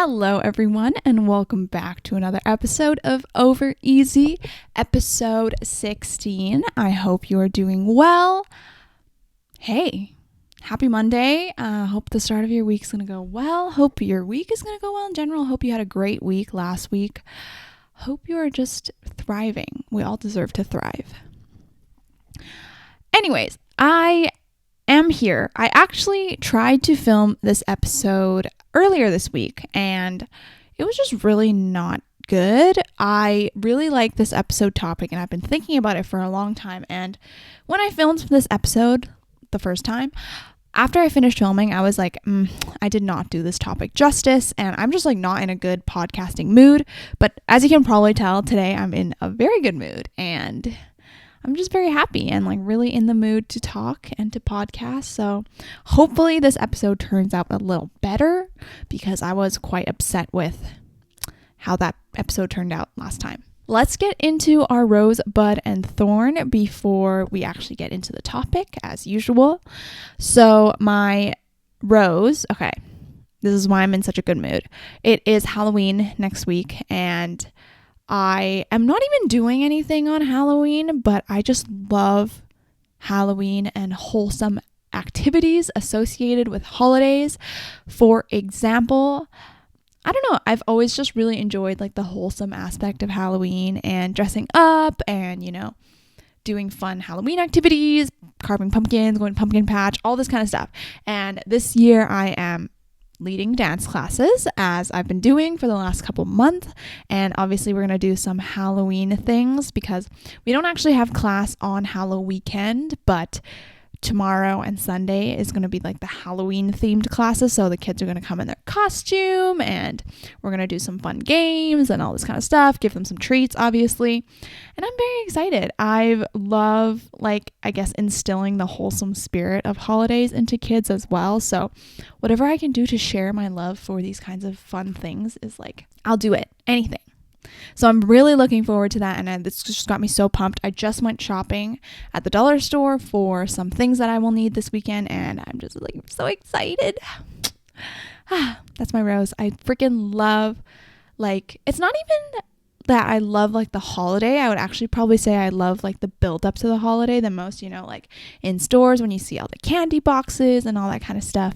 Hello, everyone, and welcome back to another episode of Over Easy, episode 16. I hope you are doing well. Hey, happy Monday. Hope the start of your week's going to go well. Hope your week is going to go well in general. Hope you had a great week last week. Hope you are just thriving. We all deserve to thrive. Anyways, I am here. I actually tried to film this episode earlier this week and it was just really not good. I really like this episode topic and I've been thinking about it for a long time. And when I filmed this episode the first time, after I finished filming, I was like, I did not do this topic justice and I'm just like not in a good podcasting mood. But as you can probably tell, today I'm in a very good mood and I'm just very happy and like really in the mood to talk and to podcast. So hopefully this episode turns out a little better because I was quite upset with how that episode turned out last time. Let's get into our rose, bud, and thorn before we actually get into the topic as usual. So my rose, okay, this is why I'm in such a good mood. It is Halloween next week and I am not even doing anything on Halloween, but I just love Halloween and wholesome activities associated with holidays. For example, I don't know, I've always just really enjoyed like the wholesome aspect of Halloween and dressing up and, you know, doing fun Halloween activities, carving pumpkins, going to pumpkin patch, all this kind of stuff. And this year I am leading dance classes as I've been doing for the last couple months, and obviously we're going to do some Halloween things because we don't actually have class on Halloween weekend, but tomorrow and Sunday is going to be like the Halloween themed classes, so the kids are going to come in their costume and we're going to do some fun games and all this kind of stuff, give them some treats obviously, and I'm very excited. I love instilling the wholesome spirit of holidays into kids as well, so whatever I can do to share my love for these kinds of fun things is like, I'll do it, anything. So I'm really looking forward to that, and this just got me so pumped. I just went shopping at the dollar store for some things that I will need this weekend, and I'm just like so excited. That's my rose. I freaking love, like, it's not even that I love like the holiday. I would actually probably say I love like the build up to the holiday the most, you know, like in stores when you see all the candy boxes and all that kind of stuff.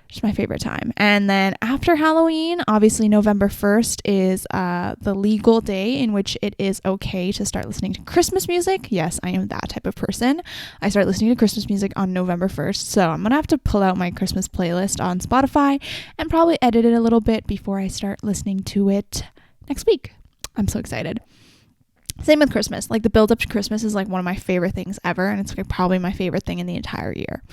Just my favorite time. And then after Halloween, obviously November 1st is the legal day in which it is okay to start listening to Christmas music. Yes, I am that type of person. I start listening to Christmas music on November 1st. So I'm going to have to pull out my Christmas playlist on Spotify and probably edit it a little bit before I start listening to it next week. I'm so excited. Same with Christmas. Like the build up to Christmas is like one of my favorite things ever. And it's like probably my favorite thing in the entire year.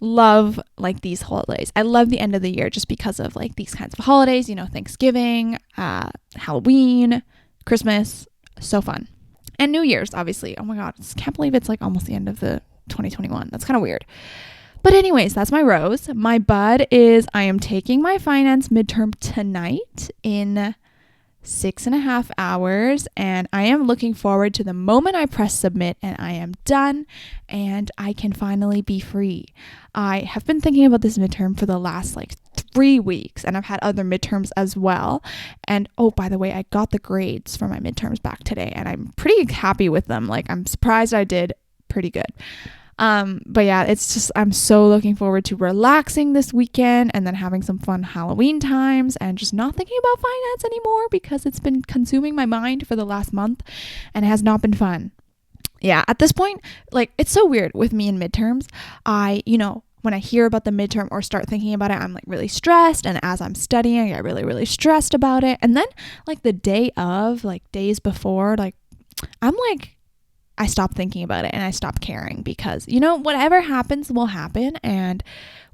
Love like these holidays. I love the end of the year just because of like these kinds of holidays, you know, Thanksgiving, Halloween, Christmas, so fun. And New Year's, obviously. Oh my God, I can't believe it's like almost the end of the 2021. That's kind of weird. But anyways, that's my rose. My bud is I am taking my finance midterm tonight in 6.5 hours, and I am looking forward to the moment I press submit and I am done and I can finally be free. I have been thinking about this midterm for the last like 3 weeks, and I've had other midterms as well. And oh, by the way, I got the grades for my midterms back today and I'm pretty happy with them. Like I'm surprised I did pretty good. But yeah, it's just, I'm so looking forward to relaxing this weekend and then having some fun Halloween times and just not thinking about finance anymore because it's been consuming my mind for the last month and it has not been fun. Yeah, at this point, like it's so weird with me in midterms. When I hear about the midterm or start thinking about it, I'm like really stressed. And as I'm studying, I get really, really stressed about it. And then like the day of, like days before, like I'm like, I stopped thinking about it and I stopped caring because, you know, whatever happens will happen and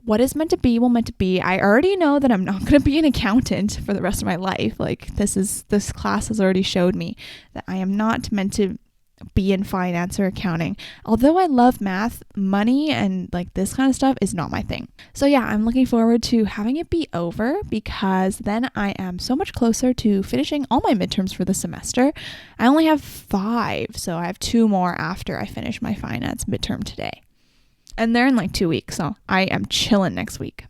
what is meant to be will meant to be. I already know that I'm not going to be an accountant for the rest of my life. Like this class has already showed me that I am not meant to be in finance or accounting. Although I love math, money and like this kind of stuff is not my thing. So yeah, I'm looking forward to having it be over because then I am so much closer to finishing all my midterms for the semester. I only have 5, so I have 2 more after I finish my finance midterm today. And they're in like 2 weeks, so I am chilling next week.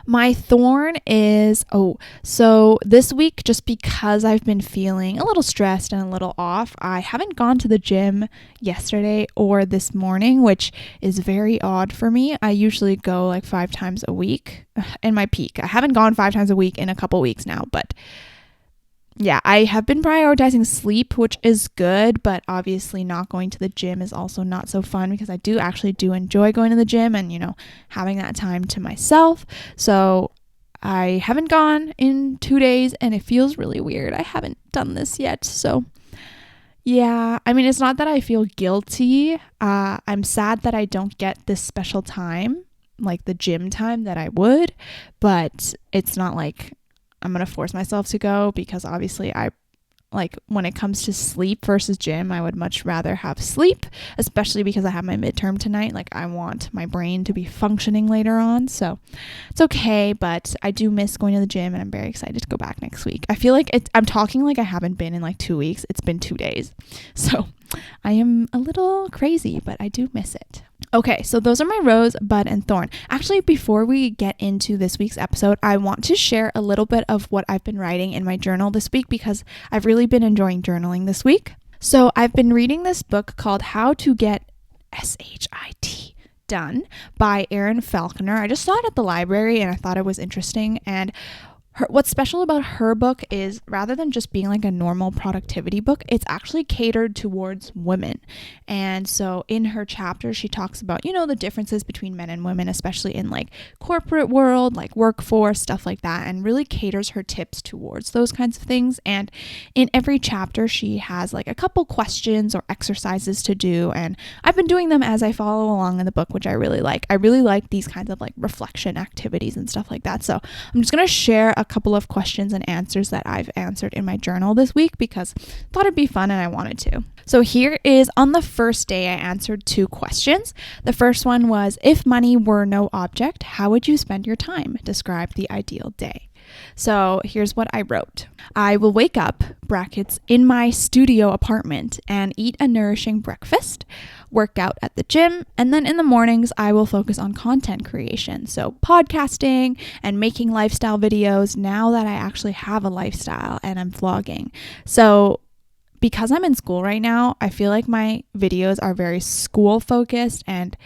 My thorn is, so this week, just because I've been feeling a little stressed and a little off, I haven't gone to the gym yesterday or this morning, which is very odd for me. I usually go like 5 times a week in my peak. I haven't gone 5 times a week in a couple weeks now, but yeah, I have been prioritizing sleep, which is good, but obviously not going to the gym is also not so fun because I do enjoy going to the gym and, having that time to myself. So I haven't gone in 2 days and it feels really weird. I haven't done this yet. So yeah, I mean, it's not that I feel guilty. I'm sad that I don't get this special time, like the gym time that I would, but it's not like I'm going to force myself to go because obviously when it comes to sleep versus gym, I would much rather have sleep, especially because I have my midterm tonight. Like I want my brain to be functioning later on. So it's okay, but I do miss going to the gym and I'm very excited to go back next week. I feel like I'm talking like I haven't been in like 2 weeks. It's been 2 days. So I am a little crazy, but I do miss it. Okay, so those are my rose, bud, and thorn. Actually, before we get into this week's episode, I want to share a little bit of what I've been writing in my journal this week because I've really been enjoying journaling this week. So I've been reading this book called How to Get SHIT Done by Erin Falconer. I just saw it at the library and I thought it was interesting. And what's special about her book is rather than just being like a normal productivity book, it's actually catered towards women. And so in her chapter, she talks about, the differences between men and women, especially in like corporate world, like workforce, stuff like that, and really caters her tips towards those kinds of things. And in every chapter, she has like a couple questions or exercises to do. And I've been doing them as I follow along in the book, which I really like. I really like these kinds of like reflection activities and stuff like that. So I'm just going to share a couple of questions and answers that I've answered in my journal this week because I thought it'd be fun and I wanted to. So here is on the first day, I answered 2 questions. The first one was, if money were no object, how would you spend your time? Describe the ideal day. So here's what I wrote. I will wake up, brackets, in my studio apartment and eat a nourishing breakfast, work out at the gym, and then in the mornings I will focus on content creation. So podcasting and making lifestyle videos now that I actually have a lifestyle and I'm vlogging. So because I'm in school right now, I feel like my videos are very school focused and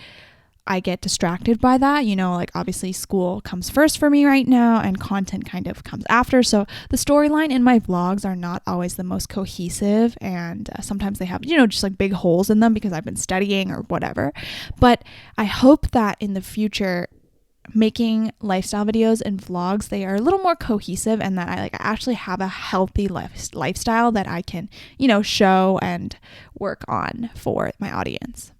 I get distracted by that. Like obviously school comes first for me right now and content kind of comes after. So the storyline in my vlogs are not always the most cohesive and sometimes they have, just like big holes in them because I've been studying or whatever. But I hope that in the future, making lifestyle videos and vlogs, they are a little more cohesive and that I actually have a healthy lifestyle that I can, show and work on for my audience.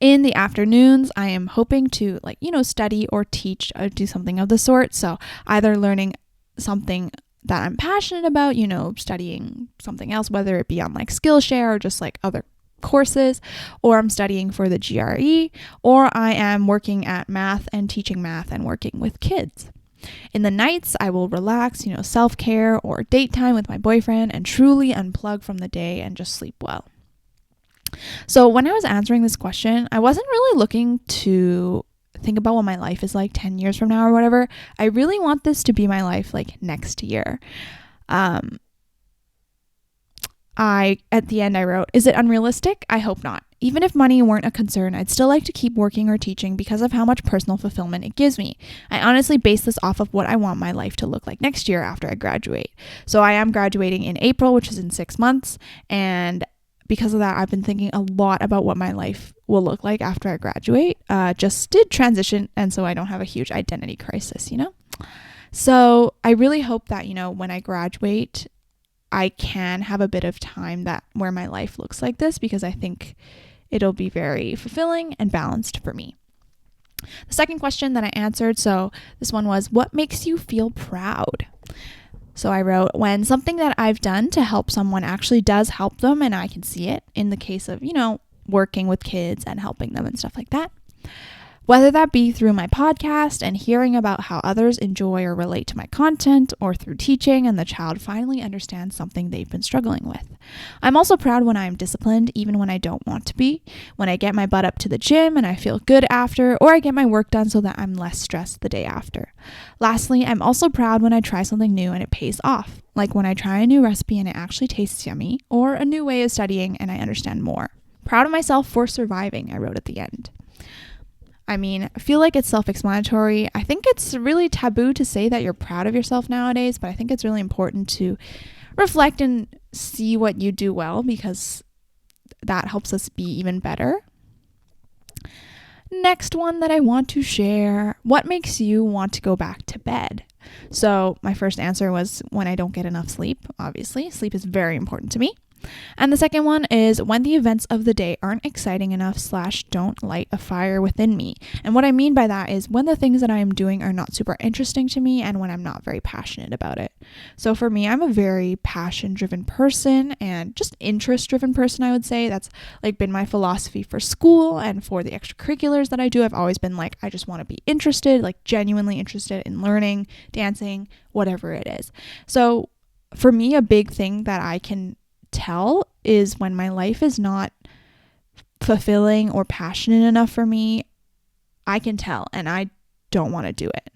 In the afternoons, I am hoping to study or teach or do something of the sort. So either learning something that I'm passionate about, studying something else, whether it be on like Skillshare or just like other courses, or I'm studying for the GRE, or I am working at math and teaching math and working with kids. In the nights, I will relax, self-care or date time with my boyfriend and truly unplug from the day and just sleep well. So when I was answering this question, I wasn't really looking to think about what my life is like 10 years from now or whatever. I really want this to be my life like next year. At the end I wrote, is it unrealistic? I hope not. Even if money weren't a concern, I'd still like to keep working or teaching because of how much personal fulfillment it gives me. I honestly base this off of what I want my life to look like next year after I graduate. So I am graduating in April, which is in 6 months, and because of that, I've been thinking a lot about what my life will look like after I graduate. Just did transition, and so I don't have a huge identity crisis, So I really hope that, when I graduate, I can have a bit of time where my life looks like this because I think it'll be very fulfilling and balanced for me. The second question that I answered, so this one was, what makes you feel proud? So I wrote, when something that I've done to help someone actually does help them and I can see it in the case of, working with kids and helping them and stuff like that. Whether that be through my podcast and hearing about how others enjoy or relate to my content, or through teaching and the child finally understands something they've been struggling with. I'm also proud when I'm disciplined, even when I don't want to be, when I get my butt up to the gym and I feel good after, or I get my work done so that I'm less stressed the day after. Lastly, I'm also proud when I try something new and it pays off, like when I try a new recipe and it actually tastes yummy, or a new way of studying and I understand more. Proud of myself for surviving, I wrote at the end. I mean, I feel like it's self-explanatory. I think it's really taboo to say that you're proud of yourself nowadays, but I think it's really important to reflect and see what you do well, because that helps us be even better. Next one that I want to share: what makes you want to go back to bed? So my first answer was when I don't get enough sleep. Obviously, sleep is very important to me. And the second one is when the events of the day aren't exciting enough / don't light a fire within me. And what I mean by that is when the things that I am doing are not super interesting to me and when I'm not very passionate about it. So for me, I'm a very passion-driven person and just interest-driven person, I would say. That's like been my philosophy for school and for the extracurriculars that I do. I've always been like, I just want to be interested, like genuinely interested in learning, dancing, whatever it is. So for me, a big thing that I can tell is when my life is not fulfilling or passionate enough for me, I can tell and I don't want to do it.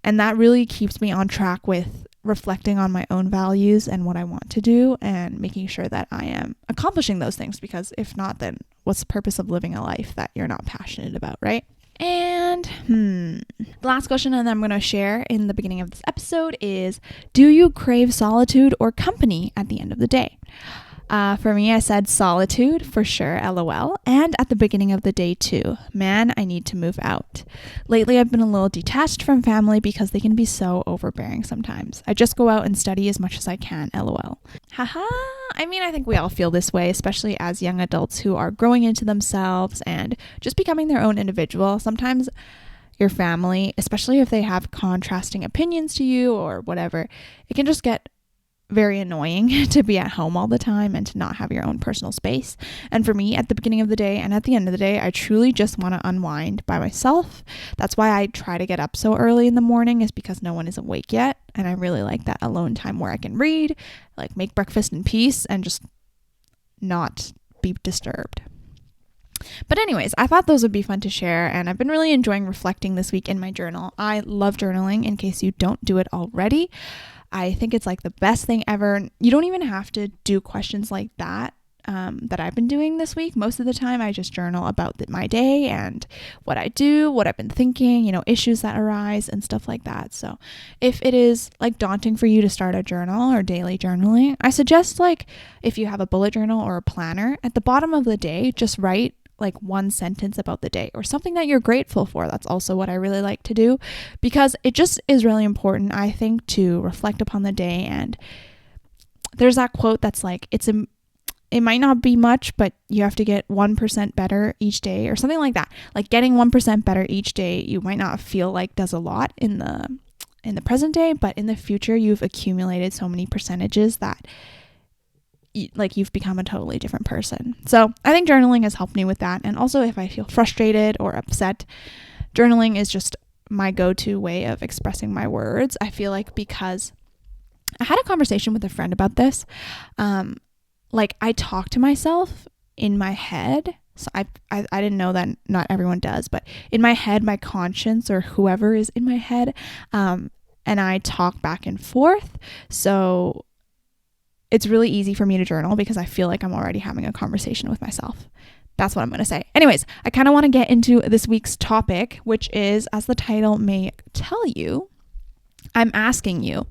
And that really keeps me on track with reflecting on my own values and what I want to do and making sure that I am accomplishing those things, because if not, then what's the purpose of living a life that you're not passionate about, right? And the last question that I'm going to share in the beginning of this episode is, do you crave solitude or company at the end of the day? For me, I said solitude for sure, LOL, and at the beginning of the day too. Man, I need to move out. Lately, I've been a little detached from family because they can be so overbearing sometimes. I just go out and study as much as I can, LOL. Haha, I mean, I think we all feel this way, especially as young adults who are growing into themselves and just becoming their own individual. Sometimes your family, especially if they have contrasting opinions to you or whatever, it can just get very annoying to be at home all the time and to not have your own personal space. And for me, at the beginning of the day and at the end of the day, I truly just want to unwind by myself. That's why I try to get up so early in the morning, is because no one is awake yet. And I really like that alone time where I can read, like make breakfast in peace and just not be disturbed. But anyways, I thought those would be fun to share, and I've been really enjoying reflecting this week in my journal. I love journaling, in case you don't do it already. I think it's like the best thing ever. You don't even have to do questions like that that I've been doing this week. Most of the time, I just journal about my day and what I do, what I've been thinking, issues that arise and stuff like that. So if it is like daunting for you to start a journal or daily journaling, I suggest, like, if you have a bullet journal or a planner, at the bottom of the day, just write like one sentence about the day or something that you're grateful for. That's also what I really like to do, because it just is really important, I think, to reflect upon the day. And there's that quote that's like, it might not be much, but you have to get 1% better each day, or something like that. Like getting 1% better each day, you might not feel like does a lot in the present day, but in the future, you've accumulated so many percentages that you've become a totally different person. So I think journaling has helped me with that. And also, if I feel frustrated or upset, journaling is just my go-to way of expressing my words. I feel like, because I had a conversation with a friend about this. I talk to myself in my head. So I didn't know that not everyone does, but in my head, my conscience or whoever is in my head, and I talk back and forth. So it's really easy for me to journal because I feel like I'm already having a conversation with myself. That's what I'm going to say. Anyways, I kind of want to get into this week's topic, which is, as the title may tell you, I'm asking you,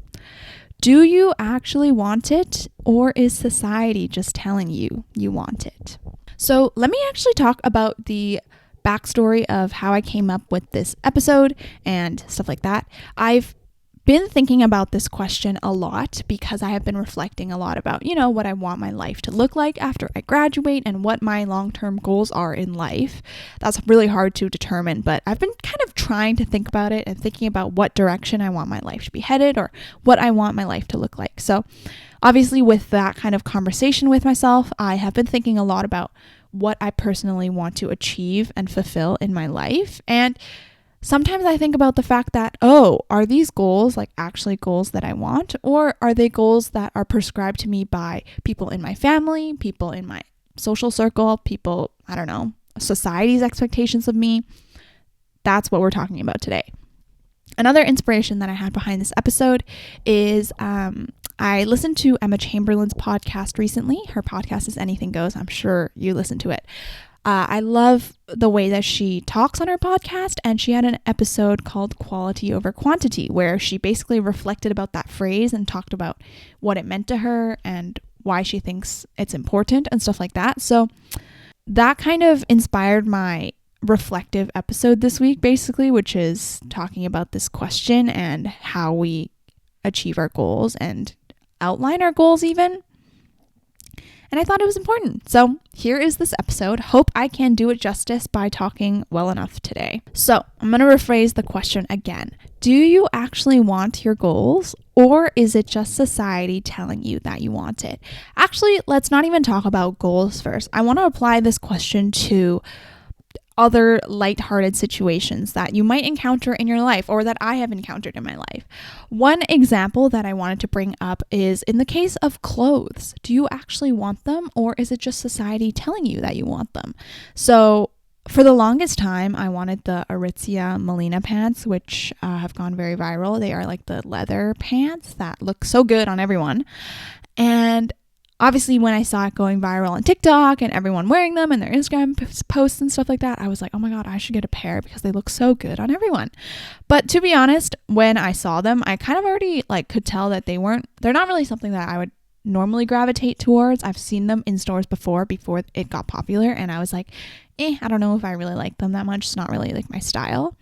do you actually want it, or is society just telling you you want it? So let me actually talk about the backstory of how I came up with this episode and stuff like that. I've been thinking about this question a lot because I have been reflecting a lot about, what I want my life to look like after I graduate and what my long-term goals are in life. That's really hard to determine, but I've been kind of trying to think about it and thinking about what direction I want my life to be headed, or what I want my life to look like. So obviously, with that kind of conversation with myself, I have been thinking a lot about what I personally want to achieve and fulfill in my life. And sometimes I think about the fact that, oh, are these goals like actually goals that I want, or are they goals that are prescribed to me by people in my family, people in my social circle, people, I don't know, society's expectations of me? That's what we're talking about today. Another inspiration that I had behind this episode is I listened to Emma Chamberlain's podcast recently. Her podcast is Anything Goes. I'm sure you listen to it. I love the way that she talks on her podcast, and she had an episode called Quality Over Quantity, where she basically reflected about that phrase and talked about what it meant to her and why she thinks it's important and stuff like that. So that kind of inspired my reflective episode this week, basically, which is talking about this question and how we achieve our goals and outline our goals even. And I thought it was important. So here is this episode. Hope I can do it justice by talking well enough today. So I'm going to rephrase the question again. Do you actually want your goals, or is it just society telling you that you want it? Actually, let's not even talk about goals first. I want to apply this question to other lighthearted situations that you might encounter in your life, or that I have encountered in my life. One example that I wanted to bring up is in the case of clothes. Do you actually want them, or is it just society telling you that you want them? So for the longest time, I wanted the Aritzia Melina pants, which have gone very viral. They are like the leather pants that look so good on everyone. And obviously, when I saw it going viral on TikTok and everyone wearing them and their Instagram posts and stuff like that, I was like, oh my God, I should get a pair because they look so good on everyone. But to be honest, when I saw them, I kind of already could tell that they're not really something that I would normally gravitate towards. I've seen them in stores before it got popular, and I was like, I don't know if I really like them that much. It's not really like my style.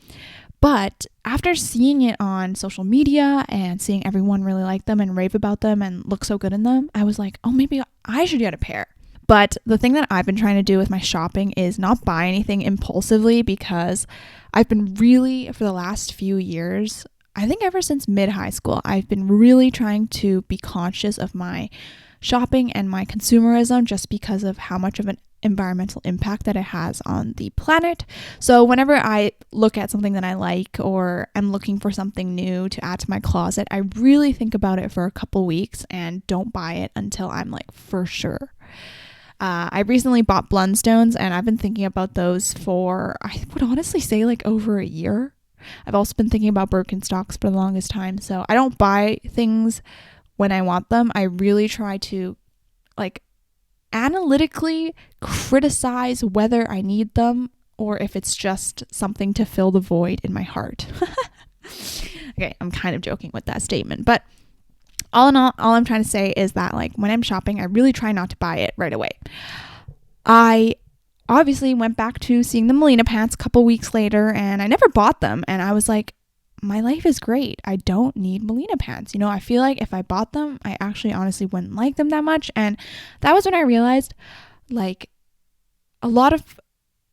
But after seeing it on social media and seeing everyone really like them and rave about them and look so good in them, I was like, oh, maybe I should get a pair. But the thing that I've been trying to do with my shopping is not buy anything impulsively, because I've been really, for the last few years, I think ever since mid-high school, I've been really trying to be conscious of my shopping and my consumerism, just because of how much of an environmental impact that it has on the planet. So whenever I look at something that I like, or I'm looking for something new to add to my closet, I really think about it for a couple weeks and don't buy it until I'm like for sure. I recently bought Blundstones, and I've been thinking about those for, I would honestly say, like over a year. I've also been thinking about Birkenstocks for the longest time. So I don't buy things when I want them. I really try to analytically criticize whether I need them or if it's just something to fill the void in my heart. Okay, I'm kind of joking with that statement, but all in all I'm trying to say is that when I'm shopping, I really try not to buy it right away. I obviously went back to seeing the Melina pants a couple weeks later, and I never bought them, and I was like, my life is great. I don't need Melina pants. I feel like if I bought them, I actually honestly wouldn't like them that much. And that was when I realized a lot of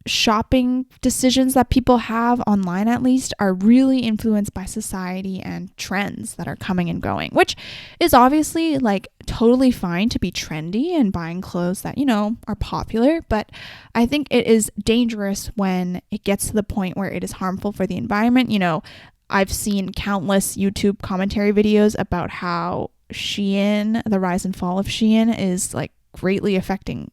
shopping decisions that people have online, at least, are really influenced by society and trends that are coming and going, which is obviously totally fine to be trendy and buying clothes that, are popular. But I think it is dangerous when it gets to the point where it is harmful for the environment. I've seen countless YouTube commentary videos about how Shein, the rise and fall of Shein, is greatly affecting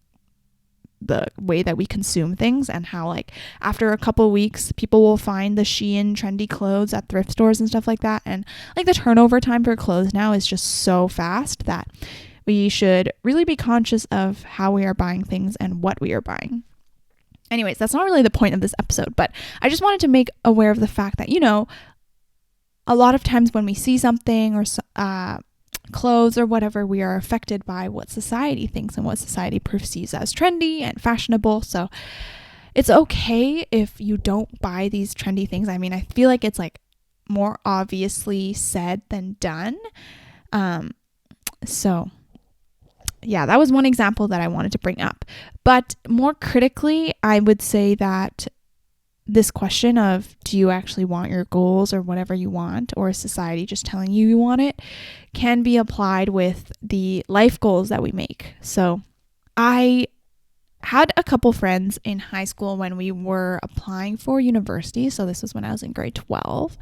the way that we consume things, and how after a couple weeks people will find the Shein trendy clothes at thrift stores and stuff like that, and the turnover time for clothes now is just so fast that we should really be conscious of how we are buying things and what we are buying. Anyways, that's not really the point of this episode, but I just wanted to make aware of the fact that a lot of times when we see something or clothes or whatever, we are affected by what society thinks and what society perceives as trendy and fashionable. So it's okay if you don't buy these trendy things. I mean, I feel like it's more obviously said than done. So yeah, that was one example that I wanted to bring up. But more critically, I would say that this question of, do you actually want your goals or whatever you want, or is society just telling you you want it, can be applied with the life goals that we make. So I had a couple friends in high school when we were applying for university. So this was when I was in grade 12.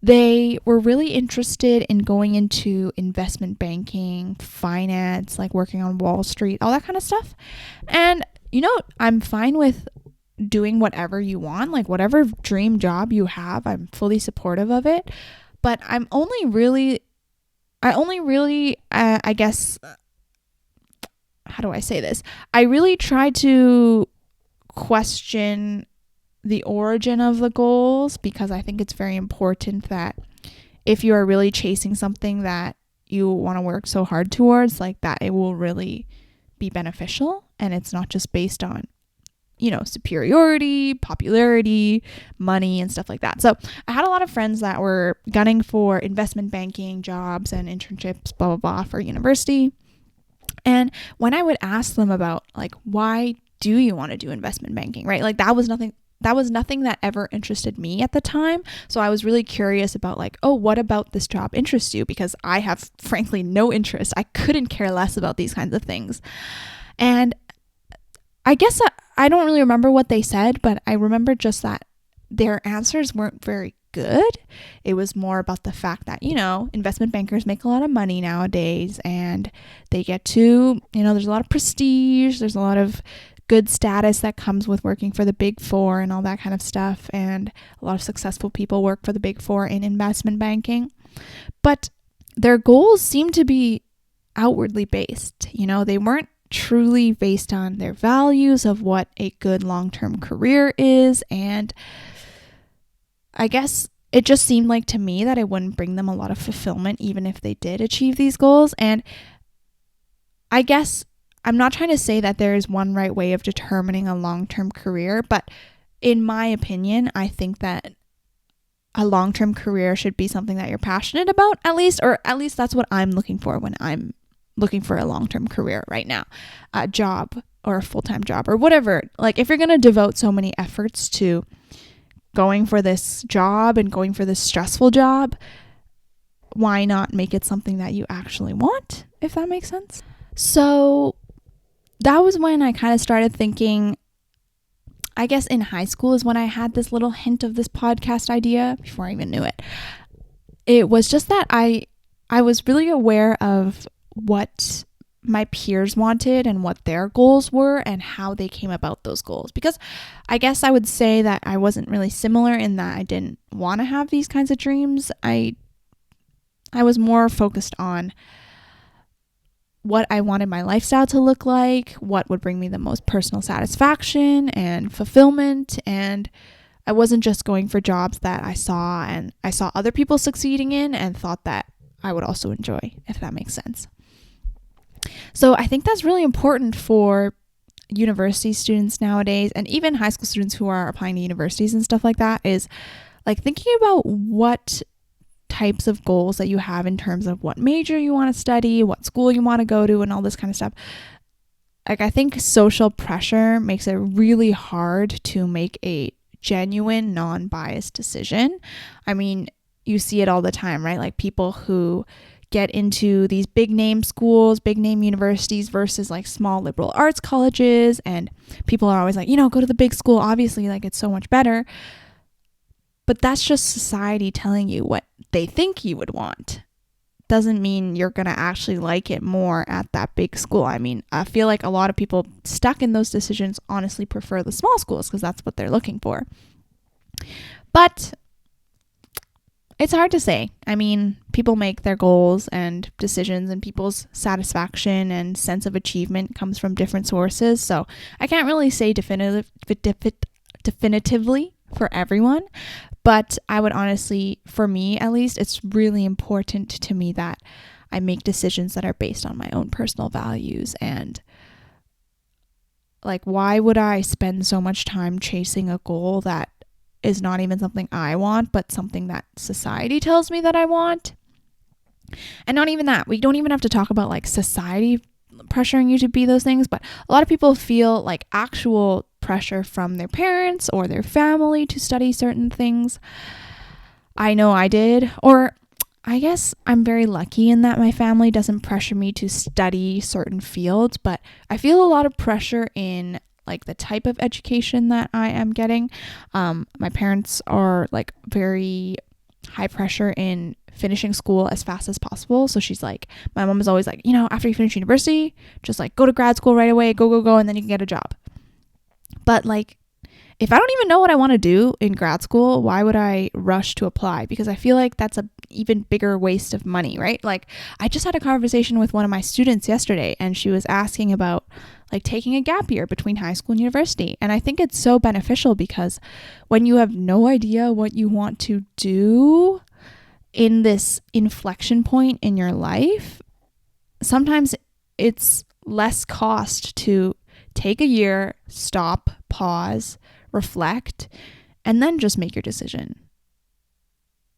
They were really interested in going into investment banking, finance, like working on Wall Street, all that kind of stuff. And, I'm fine with doing whatever you want, like whatever dream job you have, I'm fully supportive of it. But I guess, how do I say this? I really try to question the origin of the goals, because I think it's very important that if you are really chasing something that you want to work so hard towards, like that, it will really be beneficial, and it's not just based on superiority, popularity, money, and stuff like that. So I had a lot of friends that were gunning for investment banking jobs and internships, blah, blah, blah, for university. And when I would ask them about, like, why do you want to do investment banking, right? Like, that was nothing that ever interested me at the time. So I was really curious about, like, oh, what about this job interests you? Because I have, frankly, no interest. I couldn't care less about these kinds of things. And I guess I don't really remember what they said, but I remember just that their answers weren't very good. It was more about the fact that, investment bankers make a lot of money nowadays, and they get to, there's a lot of prestige, there's a lot of good status that comes with working for the Big Four and all that kind of stuff. And a lot of successful people work for the Big Four in investment banking. But their goals seem to be outwardly based. They weren't truly based on their values of what a good long-term career is. And I guess it just seemed like to me that it wouldn't bring them a lot of fulfillment, even if they did achieve these goals. And I guess I'm not trying to say that there is one right way of determining a long-term career, but in my opinion, I think that a long-term career should be something that you're passionate about, at least that's what I'm looking for when I'm looking for a long-term career right now, a job or a full-time job or whatever. Like, if you're going to devote so many efforts to going for this job and going for this stressful job, why not make it something that you actually want, if that makes sense? So that was when I kind of started thinking, I guess in high school is when I had this little hint of this podcast idea before I even knew it. It was just that I was really aware of what my peers wanted and what their goals were and how they came about those goals. Because I guess I would say that I wasn't really similar in that I didn't want to have these kinds of dreams. I was more focused on what I wanted my lifestyle to look like, what would bring me the most personal satisfaction and fulfillment. And I wasn't just going for jobs that I saw other people succeeding in and thought that I would also enjoy, if that makes sense. So I think that's really important for university students nowadays, and even high school students who are applying to universities and stuff like that, is like thinking about what types of goals that you have in terms of what major you want to study, what school you want to go to, and all this kind of stuff. Like, I think social pressure makes it really hard to make a genuine, non-biased decision. I mean, you see it all the time, right? Like, people who get into these big name schools, big name universities versus like small liberal arts colleges, and people are always like, go to the big school, obviously, like it's so much better. But that's just society telling you what they think you would want. Doesn't mean you're going to actually like it more at that big school. I mean, I feel like a lot of people stuck in those decisions honestly prefer the small schools because that's what they're looking for. But it's hard to say. I mean, people make their goals and decisions, and people's satisfaction and sense of achievement comes from different sources. So I can't really say definitively for everyone. But I would honestly, for me at least, it's really important to me that I make decisions that are based on my own personal values. And like, why would I spend so much time chasing a goal that is not even something I want, but something that society tells me that I want? And not even that. We don't even have to talk about like society pressuring you to be those things, but a lot of people feel like actual pressure from their parents or their family to study certain things. I know I did, or I guess I'm very lucky in that my family doesn't pressure me to study certain fields, but I feel a lot of pressure in like the type of education that I am getting. My parents are like very high pressure in finishing school as fast as possible. So she's like, my mom is always like, after you finish university, just like go to grad school right away, go, and then you can get a job. But like, if I don't even know what I want to do in grad school, why would I rush to apply? Because I feel like that's a even bigger waste of money, right? Like, I just had a conversation with one of my students yesterday, and she was asking about like taking a gap year between high school and university. And I think it's so beneficial because when you have no idea what you want to do in this inflection point in your life, sometimes it's less cost to take a year, stop, pause, reflect, and then just make your decision.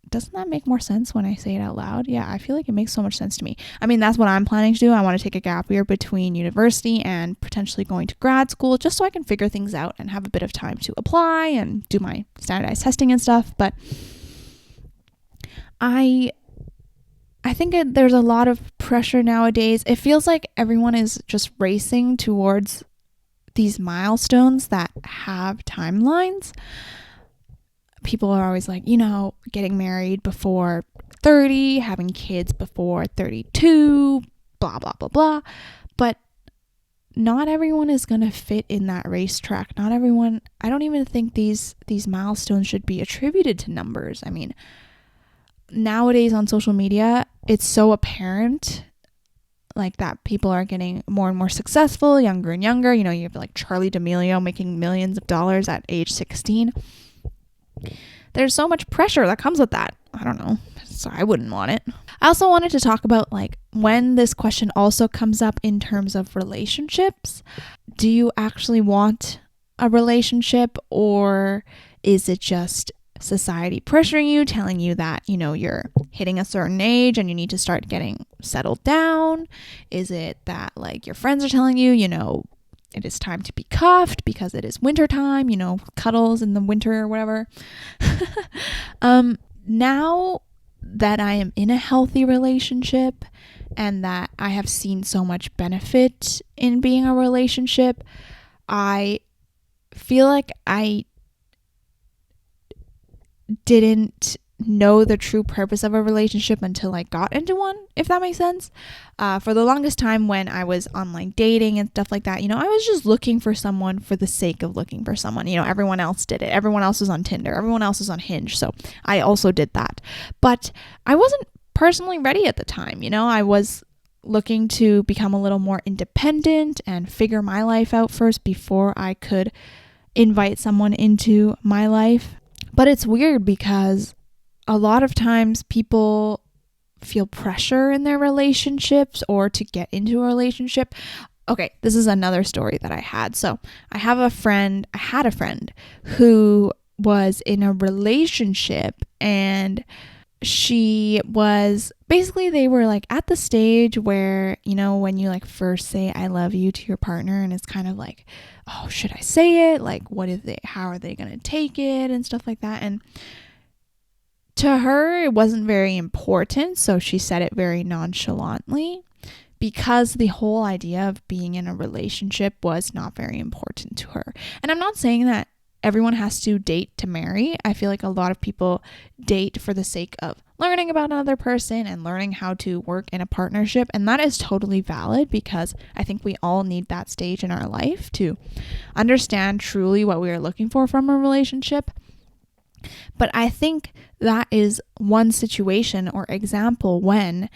Doesn't that make more sense when I say it out loud? Yeah, I feel like it makes so much sense to me. I mean, that's what I'm planning to do. I want to take a gap year between university and potentially going to grad school just so I can figure things out and have a bit of time to apply and do my standardized testing and stuff. But I think there's a lot of pressure nowadays. It feels like everyone is just racing towards these milestones that have timelines. People are always like, getting married before 30, having kids before 32, blah, blah, blah, blah. But not everyone is going to fit in that racetrack. Not everyone, I don't even think these milestones should be attributed to numbers. I mean, nowadays on social media, it's so apparent like that people are getting more and more successful, younger and younger. You have like Charli D'Amelio making millions of dollars at age 16. There's so much pressure that comes with that. I don't know. So I wouldn't want it. I also wanted to talk about like when this question also comes up in terms of relationships. Do you actually want a relationship, or is it just society pressuring you, telling you that, you're hitting a certain age and you need to start getting settled down? Is it that like your friends are telling you, it is time to be cuffed because it is winter time, cuddles in the winter or whatever? Now that I am in a healthy relationship and that I have seen so much benefit in being a relationship, I feel like I didn't know the true purpose of a relationship until I got into one, if that makes sense. For the longest time when I was online dating and stuff like that, I was just looking for someone for the sake of looking for someone. Everyone else did it. Everyone else was on Tinder. Everyone else was on Hinge. So I also did that. But I wasn't personally ready at the time. I was looking to become a little more independent and figure my life out first before I could invite someone into my life. But it's weird because a lot of times people feel pressure in their relationships or to get into a relationship. Okay, this is another story that I had. So I had a friend who was in a relationship, and she was basically, they were like at the stage where, when you like first say I love you to your partner, and it's kind of like, oh, should I say it? Like, how are they going to take it and stuff like that? And to her, it wasn't very important. So she said it very nonchalantly because the whole idea of being in a relationship was not very important to her. And I'm not saying that everyone has to date to marry. I feel like a lot of people date for the sake of learning about another person and learning how to work in a partnership. And that is totally valid because I think we all need that stage in our life to understand truly what we are looking for from a relationship. But I think that is one situation or example when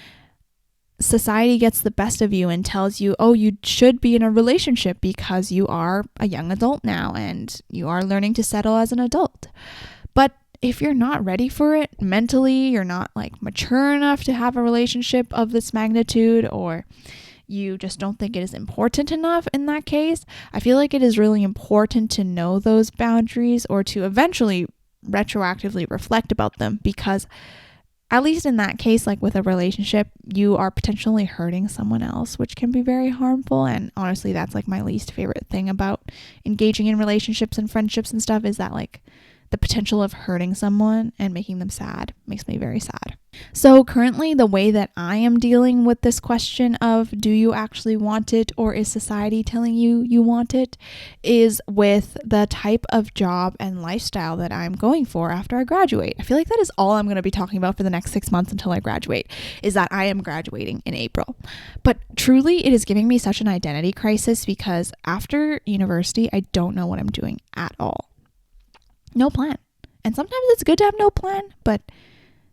society gets the best of you and tells you, oh, you should be in a relationship because you are a young adult now and you are learning to settle as an adult. But if you're not ready for it mentally, you're not like mature enough to have a relationship of this magnitude, or you just don't think it is important enough in that case, I feel like it is really important to know those boundaries or to eventually retroactively reflect about them, because at least in that case, like with a relationship, you are potentially hurting someone else, which can be very harmful. And honestly, that's like my least favorite thing about engaging in relationships and friendships and stuff, is that like the potential of hurting someone and making them sad makes me very sad. So currently, the way that I am dealing with this question of do you actually want it, or is society telling you you want it, is with the type of job and lifestyle that I'm going for after I graduate. I feel like that is all I'm going to be talking about for the next 6 months until I graduate, is that I am graduating in April. But truly, it is giving me such an identity crisis because after university, I don't know what I'm doing at all. No plan. And sometimes it's good to have no plan, but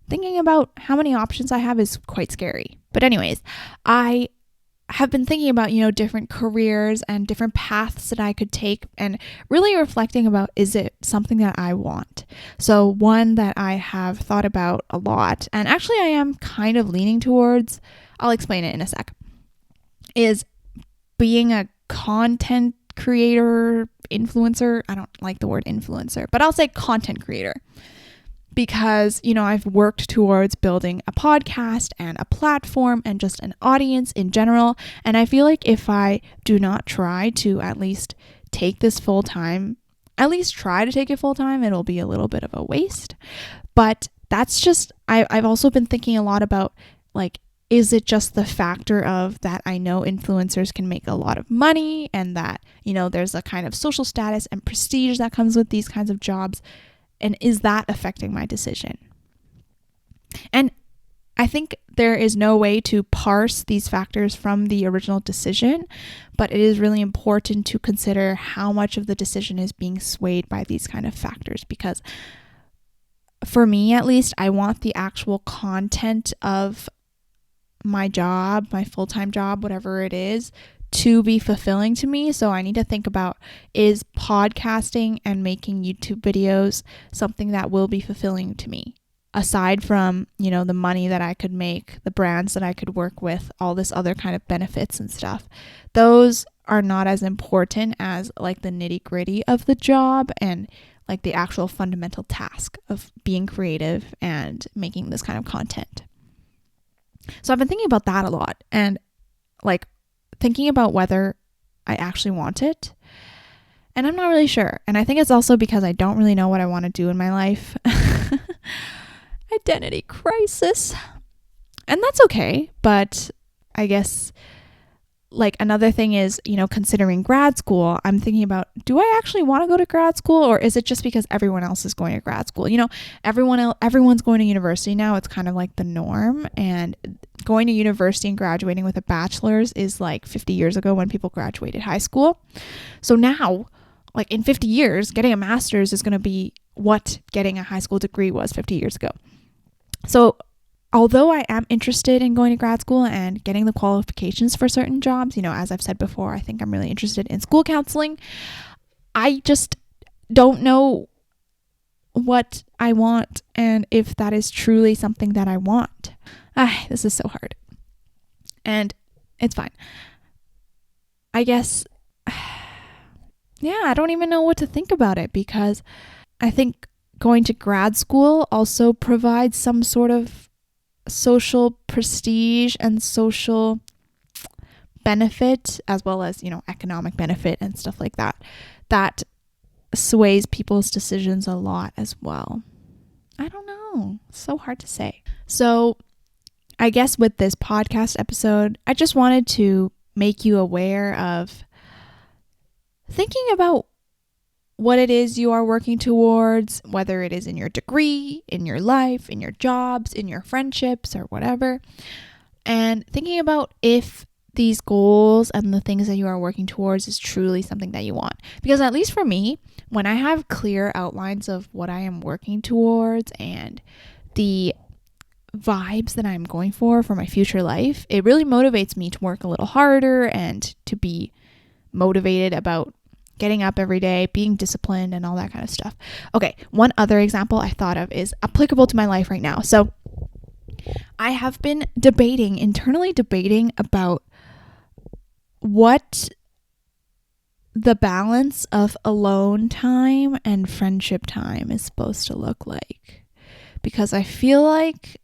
thinking about how many options I have is quite scary. But anyways, I have been thinking about, different careers and different paths that I could take and really reflecting about, is it something that I want? So one that I have thought about a lot, and actually I am kind of leaning towards, I'll explain it in a sec, is being a content creator, influencer. I don't like the word influencer, but I'll say content creator. Because, I've worked towards building a podcast and a platform and just an audience in general. And I feel like if I do not try to at least take this full time, it'll be a little bit of a waste. But that's just, I've also been thinking a lot about, like, is it just the factor of that I know influencers can make a lot of money and that, there's a kind of social status and prestige that comes with these kinds of jobs? And is that affecting my decision? And I think there is no way to parse these factors from the original decision, but it is really important to consider how much of the decision is being swayed by these kind of factors. Because for me, at least, I want the actual content of my job, my full-time job, whatever it is, to be fulfilling to me. So I need to think about, is podcasting and making YouTube videos something that will be fulfilling to me? Aside from, the money that I could make, the brands that I could work with, all this other kind of benefits and stuff. Those are not as important as like the nitty-gritty of the job and like the actual fundamental task of being creative and making this kind of content. So I've been thinking about that a lot and like thinking about whether I actually want it. And I'm not really sure. And I think it's also because I don't really know what I want to do in my life. Identity crisis. And that's okay. But I guess like another thing is, considering grad school, I'm thinking about, do I actually want to go to grad school, or is it just because everyone else is going to grad school? Everyone's going to university now. It's kind of like the norm, and going to university and graduating with a bachelor's is like 50 years ago when people graduated high school. So now, like in 50 years, getting a master's is going to be what getting a high school degree was 50 years ago. So although I am interested in going to grad school and getting the qualifications for certain jobs, as I've said before, I think I'm really interested in school counseling. I just don't know what I want and if that is truly something that I want. This is so hard. And it's fine. I guess, I don't even know what to think about it, because I think going to grad school also provides some sort of social prestige and social benefit, as well as, economic benefit and stuff like that, that sways people's decisions a lot as well. I don't know. So hard to say. So I guess with this podcast episode, I just wanted to make you aware of thinking about what it is you are working towards, whether it is in your degree, in your life, in your jobs, in your friendships, or whatever. And thinking about if these goals and the things that you are working towards is truly something that you want. Because at least for me, when I have clear outlines of what I am working towards and the vibes that I'm going for my future life, it really motivates me to work a little harder and to be motivated about getting up every day, being disciplined, and all that kind of stuff. Okay, one other example I thought of is applicable to my life right now. So I have been internally debating about what the balance of alone time and friendship time is supposed to look like. Because I feel like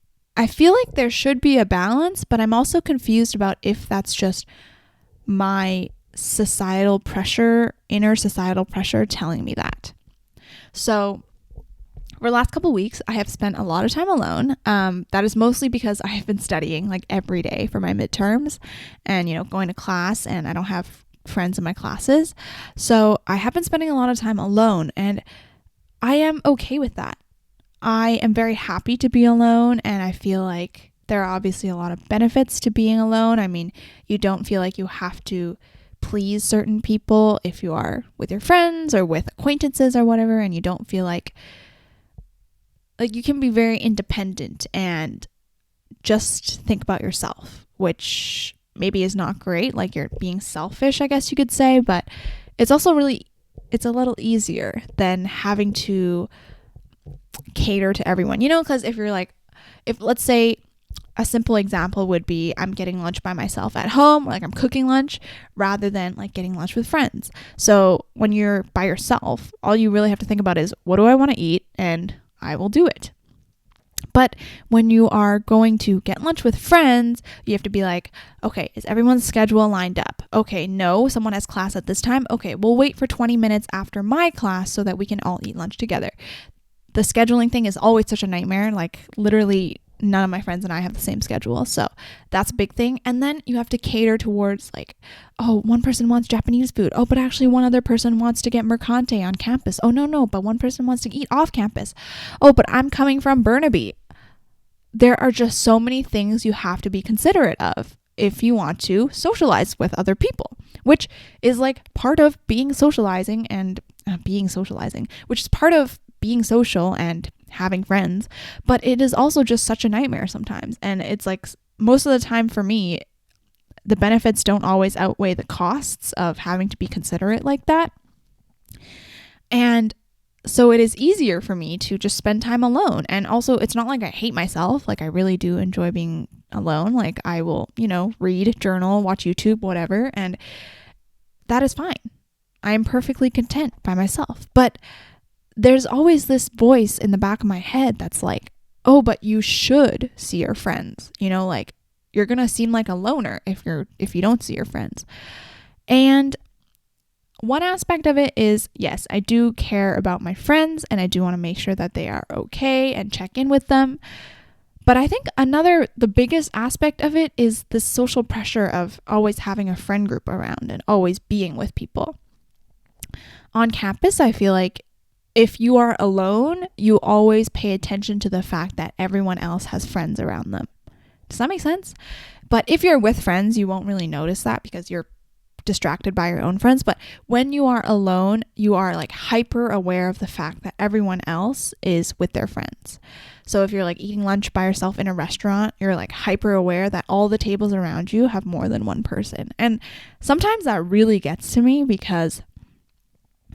there should be a balance, but I'm also confused about if that's just my inner societal pressure telling me that. So for the last couple weeks, I have spent a lot of time alone. That is mostly because I have been studying like every day for my midterms and, going to class, and I don't have friends in my classes. So I have been spending a lot of time alone, and I am okay with that. I am very happy to be alone, and I feel like there are obviously a lot of benefits to being alone. I mean, you don't feel like you have to please certain people if you are with your friends or with acquaintances or whatever, and you don't feel like you can be very independent and just think about yourself, which maybe is not great. Like, you're being selfish, I guess you could say, but it's also it's a little easier than having to cater to everyone, because if let's say a simple example would be I'm getting lunch by myself at home, or like I'm cooking lunch rather than like getting lunch with friends. So when you're by yourself, all you really have to think about is, what do I want to eat? And I will do it. But when you are going to get lunch with friends, you have to be like, okay, is everyone's schedule lined up? Okay, no, someone has class at this time. Okay, we'll wait for 20 minutes after my class so that we can all eat lunch together. The scheduling thing is always such a nightmare. Like, literally none of my friends and I have the same schedule. So that's a big thing. And then you have to cater towards like, oh, one person wants Japanese food. Oh, but actually one other person wants to get mercante on campus. Oh, no, but one person wants to eat off campus. Oh, but I'm coming from Burnaby. There are just so many things you have to be considerate of if you want to socialize with other people, which is like part of being socializing, which is part of being social and having friends. But it is also just such a nightmare sometimes. And it's like, most of the time for me, the benefits don't always outweigh the costs of having to be considerate like that. And so it is easier for me to just spend time alone. And also, it's not like I hate myself. Like, I really do enjoy being alone. Like, I will, read, journal, watch YouTube, whatever. And that is fine. I am perfectly content by myself. But there's always this voice in the back of my head that's like, oh, but you should see your friends. Like, you're going to seem like a loner if you don't see your friends. And one aspect of it is, yes, I do care about my friends and I do want to make sure that they are okay and check in with them. But I think the biggest aspect of it is the social pressure of always having a friend group around and always being with people. On campus, I feel like if you are alone, you always pay attention to the fact that everyone else has friends around them. Does that make sense? But if you're with friends, you won't really notice that because you're distracted by your own friends. But when you are alone, you are like hyper aware of the fact that everyone else is with their friends. So if you're like eating lunch by yourself in a restaurant, you're like hyper aware that all the tables around you have more than one person. And sometimes that really gets to me because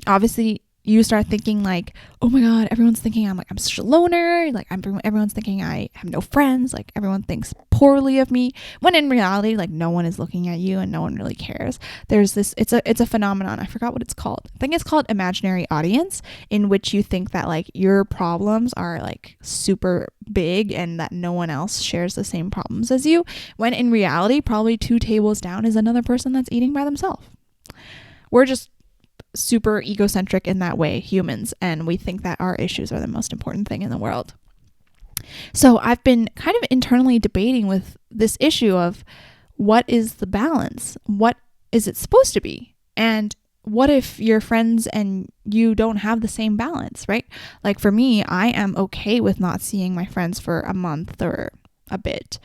obviously you start thinking like, oh my God, everyone's thinking I'm such a loner. Like, everyone's thinking I have no friends. Like, everyone thinks poorly of me. When in reality, like, no one is looking at you and no one really cares. There's this, it's a phenomenon. I forgot what it's called. I think it's called imaginary audience, in which you think that like your problems are like super big and that no one else shares the same problems as you. When in reality, probably 2 tables down is another person that's eating by themselves. We're just super egocentric in that way, humans, and we think that our issues are the most important thing in the world. So I've been kind of internally debating with this issue of what is the balance? What is it supposed to be? And what if your friends and you don't have the same balance, right? Like, for me, I am okay with not seeing my friends for a month or a bit.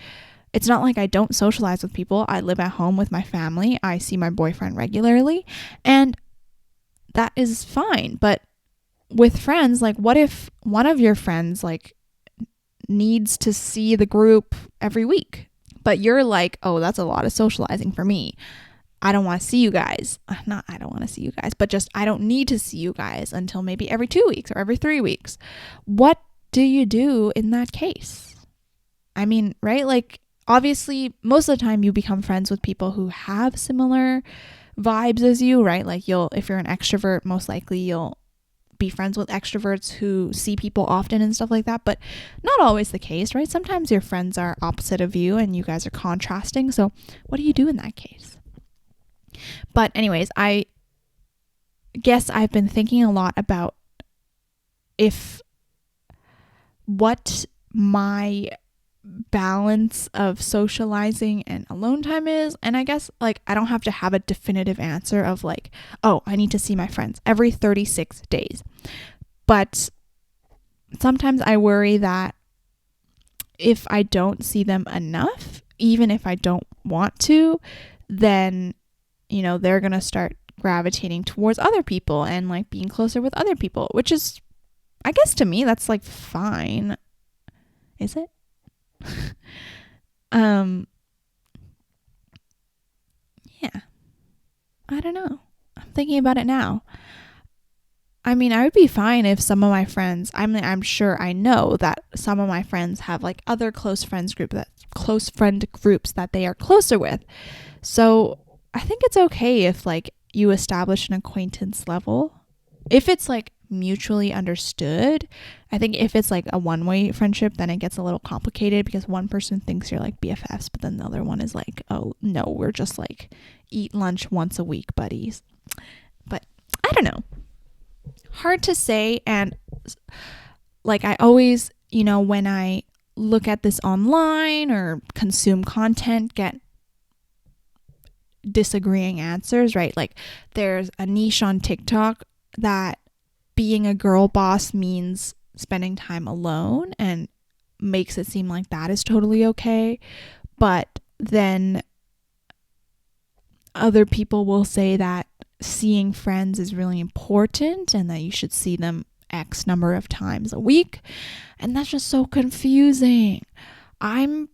It's not like I don't socialize with people. I live at home with my family. I see my boyfriend regularly, and that is fine. But with friends, like, what if one of your friends like needs to see the group every week, but you're like, oh, that's a lot of socializing for me. I don't want to see you guys. Not I don't want to see you guys, but just I don't need to see you guys until maybe every 2 weeks or every 3 weeks. What do you do in that case? I mean, right? Like, obviously, most of the time you become friends with people who have similar vibes as you, right? Like, if you're an extrovert, most likely you'll be friends with extroverts who see people often and stuff like that, but not always the case, right? Sometimes your friends are opposite of you and you guys are contrasting. So what do you do in that case? But anyways, I guess I've been thinking a lot about if what my balance of socializing and alone time is. And I guess like I don't have to have a definitive answer of like, oh, I need to see my friends every 36 days. But sometimes I worry that if I don't see them enough, even if I don't want to, then, they're going to start gravitating towards other people and like being closer with other people, which is, I guess to me, that's like fine. Is it? Yeah, I don't know. I'm thinking about it now. I mean, I would be fine if some of my friends, I'm sure I know that some of my friends have like other close friend groups that they are closer with. So I think it's okay if like you establish an acquaintance level. If it's like mutually understood. I think if it's like a one-way friendship, then it gets a little complicated because one person thinks you're like BFFs, but then the other one is like, oh no, we're just like eat lunch once a week buddies. But I don't know. Hard to say. And like I always, when I look at this online or consume content, get disagreeing answers, right? Like there's a niche on TikTok that being a girl boss means spending time alone and makes it seem like that is totally okay. But then other people will say that seeing friends is really important and that you should see them X number of times a week. And that's just so confusing. I'm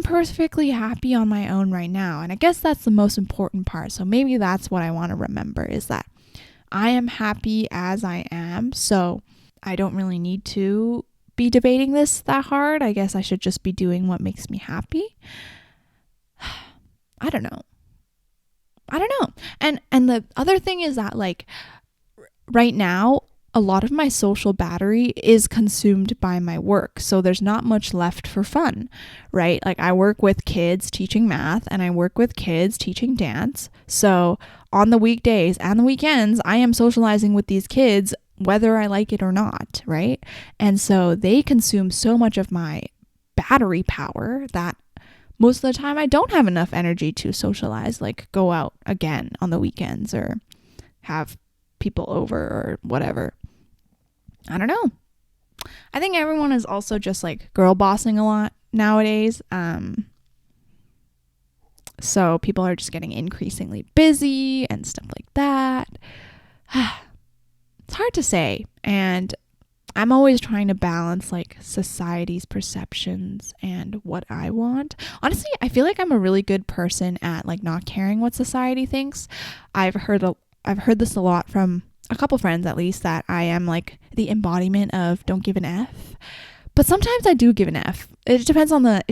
perfectly happy on my own right now. And I guess that's the most important part. So maybe that's what I want to remember is that I am happy as I am. So I don't really need to be debating this that hard. I guess I should just be doing what makes me happy. I don't know. And the other thing is that like right now, a lot of my social battery is consumed by my work. So there's not much left for fun, right? Like I work with kids teaching math and I work with kids teaching dance. So on the weekdays and the weekends, I am socializing with these kids, whether I like it or not, right? And so they consume so much of my battery power that most of the time I don't have enough energy to socialize, like go out again on the weekends or have people over or whatever. I don't know. I think everyone is also just like girl bossing a lot nowadays. So people are just getting increasingly busy and stuff like that. It's hard to say. And I'm always trying to balance like society's perceptions and what I want. Honestly, I feel like I'm a really good person at like not caring what society thinks. I've heard this a lot from a couple friends at least, that I am like the embodiment of don't give an F. But sometimes I do give an F. It depends on the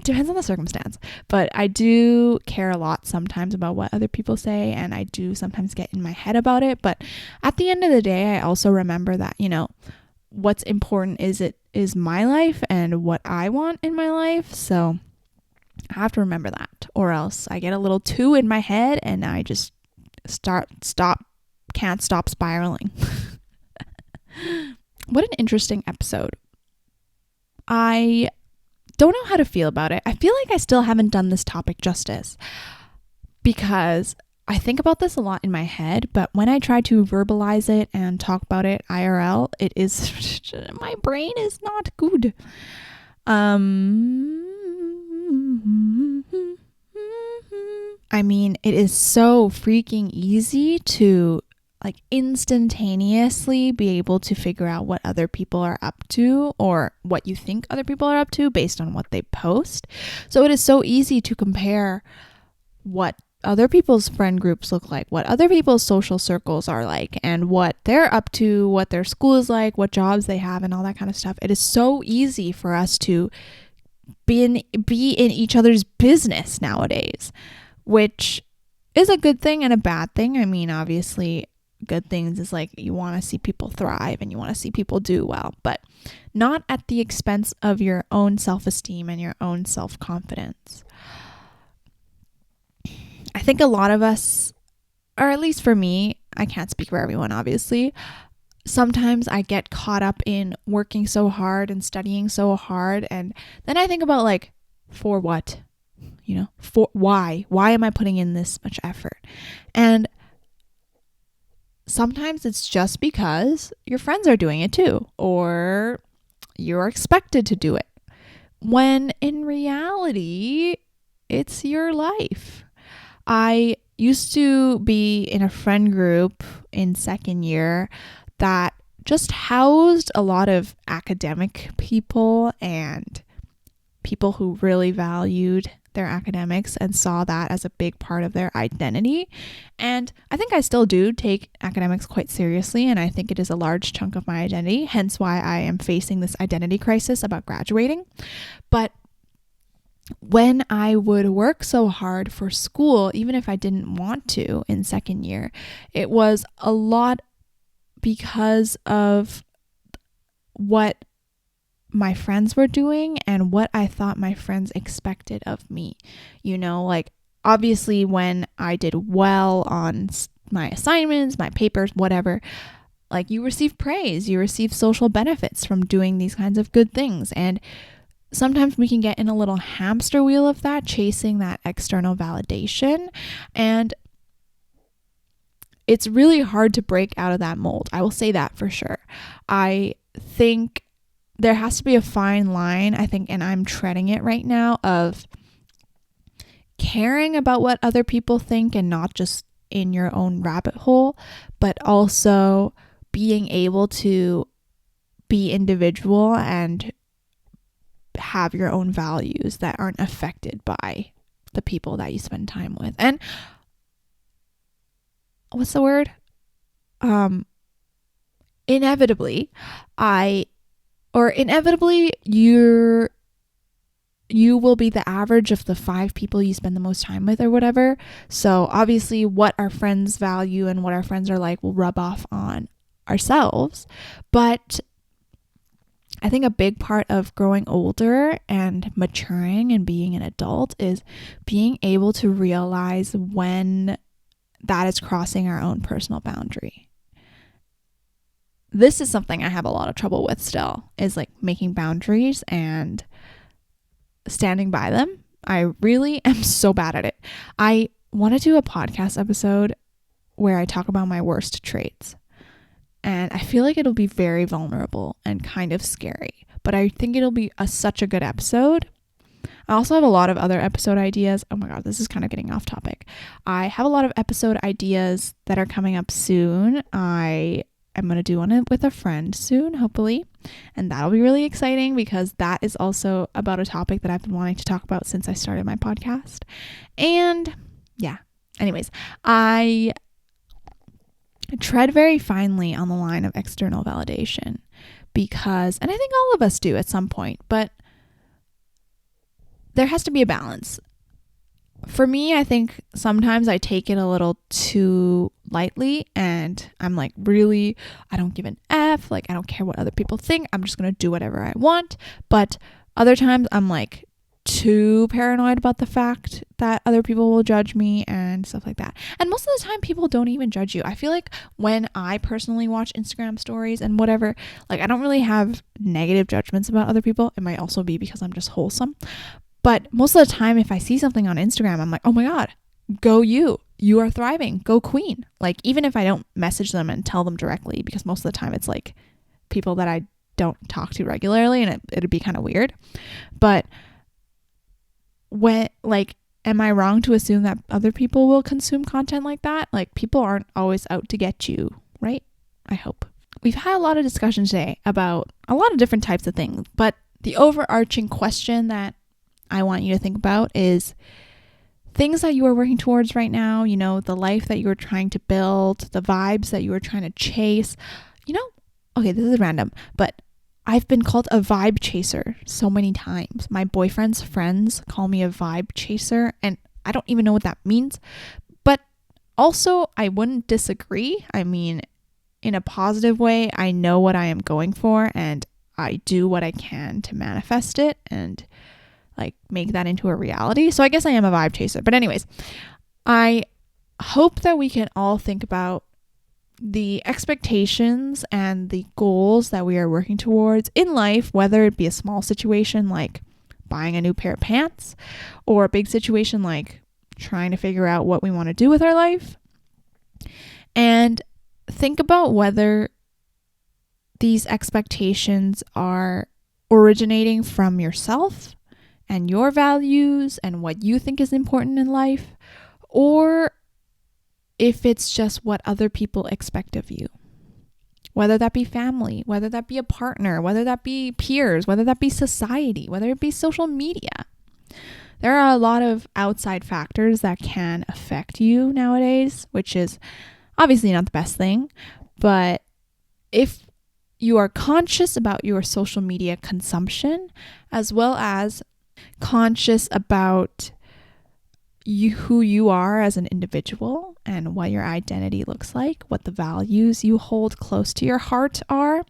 circumstance. But I do care a lot sometimes about what other people say, and I do sometimes get in my head about it. But at the end of the day, I also remember that, what's important is my life and what I want in my life. So I have to remember that, or else I get a little too in my head and I just can't stop spiraling. What an interesting episode. I don't know how to feel about it. I feel like I still haven't done this topic justice because I think about this a lot in my head, but when I try to verbalize it and talk about it IRL, it is my brain is not good. I mean, it is so freaking easy to like instantaneously be able to figure out what other people are up to or what you think other people are up to based on what they post. So it is so easy to compare what other people's friend groups look like, what other people's social circles are like, and what they're up to, what their school is like, what jobs they have, and all that kind of stuff. It is so easy for us to be in each other's business nowadays, which is a good thing and a bad thing. I mean, obviously, good things is like you want to see people thrive and you want to see people do well, but not at the expense of your own self-esteem and your own self-confidence. I think a lot of us, or at least for me, I can't speak for everyone, obviously, sometimes I get caught up in working so hard and studying so hard. And then I think about like, for what? For why? Why am I putting in this much effort? And sometimes it's just because your friends are doing it too, or you're expected to do it. When in reality, it's your life. I used to be in a friend group in second year that just housed a lot of academic people and people who really valued their academics and saw that as a big part of their identity. And I think I still do take academics quite seriously, and I think it is a large chunk of my identity, hence why I am facing this identity crisis about graduating. But when I would work so hard for school, even if I didn't want to in second year, it was a lot because of what my friends were doing and what I thought my friends expected of me. Like obviously when I did well on my assignments, my papers, whatever, like you receive praise, you receive social benefits from doing these kinds of good things. And sometimes we can get in a little hamster wheel of that, chasing that external validation. And it's really hard to break out of that mold. I will say that for sure. I think there has to be a fine line, I think, and I'm treading it right now, of caring about what other people think and not just in your own rabbit hole, but also being able to be individual and have your own values that aren't affected by the people that you spend time with. And what's the word? Inevitably, you will be the average of the 5 people you spend the most time with or whatever. So obviously what our friends value and what our friends are like will rub off on ourselves. But I think a big part of growing older and maturing and being an adult is being able to realize when that is crossing our own personal boundary. This is something I have a lot of trouble with still, is like making boundaries and standing by them. I really am so bad at it. I want to do a podcast episode where I talk about my worst traits. And I feel like it'll be very vulnerable and kind of scary, but I think it'll be such a good episode. I also have a lot of other episode ideas. Oh my God, this is kind of getting off topic. I have a lot of episode ideas that are coming up soon. I'm going to do one with a friend soon, hopefully. And that'll be really exciting because that is also about a topic that I've been wanting to talk about since I started my podcast. And yeah, anyways, I tread very finely on the line of external validation because, and I think all of us do at some point, but there has to be a balance. For me, I think sometimes I take it a little too lightly and I'm like, really, I don't give an F. Like, I don't care what other people think. I'm just going to do whatever I want. But other times I'm like too paranoid about the fact that other people will judge me and stuff like that. And most of the time people don't even judge you. I feel like when I personally watch Instagram stories and whatever, like I don't really have negative judgments about other people. It might also be because I'm just wholesome. But most of the time, if I see something on Instagram, I'm like, oh my God, go you. You are thriving. Go queen. Like, even if I don't message them and tell them directly, because most of the time it's like people that I don't talk to regularly and it'd be kind of weird. But when, like, am I wrong to assume that other people will consume content like that? Like, people aren't always out to get you, right? I hope. We've had a lot of discussion today about a lot of different types of things, but the overarching question that I want you to think about is things that you are working towards right now, you know, the life that you are trying to build, the vibes that you are trying to chase. You know, okay, this is random, but I've been called a vibe chaser so many times. My boyfriend's friends call me a vibe chaser, and I don't even know what that means. But also, I wouldn't disagree. I mean, in a positive way, I know what I am going for, and I do what I can to manifest it and like make that into a reality. So I guess I am a vibe chaser. But anyways, I hope that we can all think about the expectations and the goals that we are working towards in life, whether it be a small situation like buying a new pair of pants or a big situation like trying to figure out what we want to do with our life. And think about whether these expectations are originating from yourself and your values and what you think is important in life, or if it's just what other people expect of you. Whether that be family, whether that be a partner, whether that be peers, whether that be society, whether it be social media. There are a lot of outside factors that can affect you nowadays, which is obviously not the best thing. But if you are conscious about your social media consumption, as well as conscious about who you are as an individual and what your identity looks like, what the values you hold close to your heart are,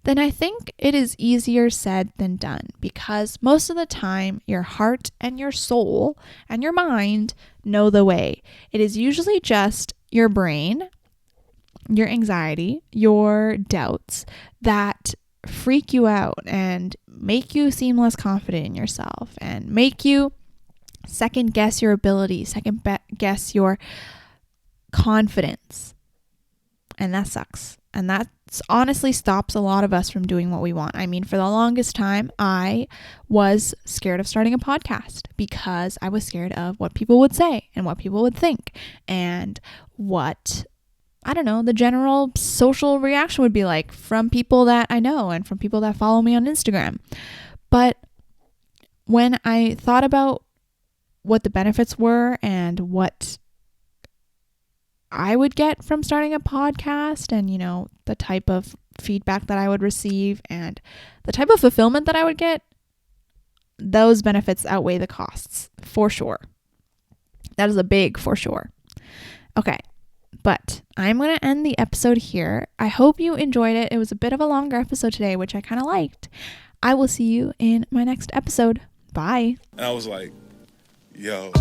then I think it is easier said than done, because most of the time your heart and your soul and your mind know the way. It is usually just your brain, your anxiety, your doubts that freak you out and make you seem less confident in yourself and make you second guess your abilities, guess your confidence. And that sucks. And that honestly stops a lot of us from doing what we want. I mean, for the longest time, I was scared of starting a podcast because I was scared of what people would say and what people would think and what, I don't know, the general social reaction would be like from people that I know and from people that follow me on Instagram. But when I thought about what the benefits were and what I would get from starting a podcast and, you know, the type of feedback that I would receive and the type of fulfillment that I would get, those benefits outweigh the costs for sure. That is a big for sure. Okay, but I'm going to end the episode here. I hope you enjoyed it. It was a bit of a longer episode today, which I kind of liked. I will see you in my next episode. Bye. And I was like, yo.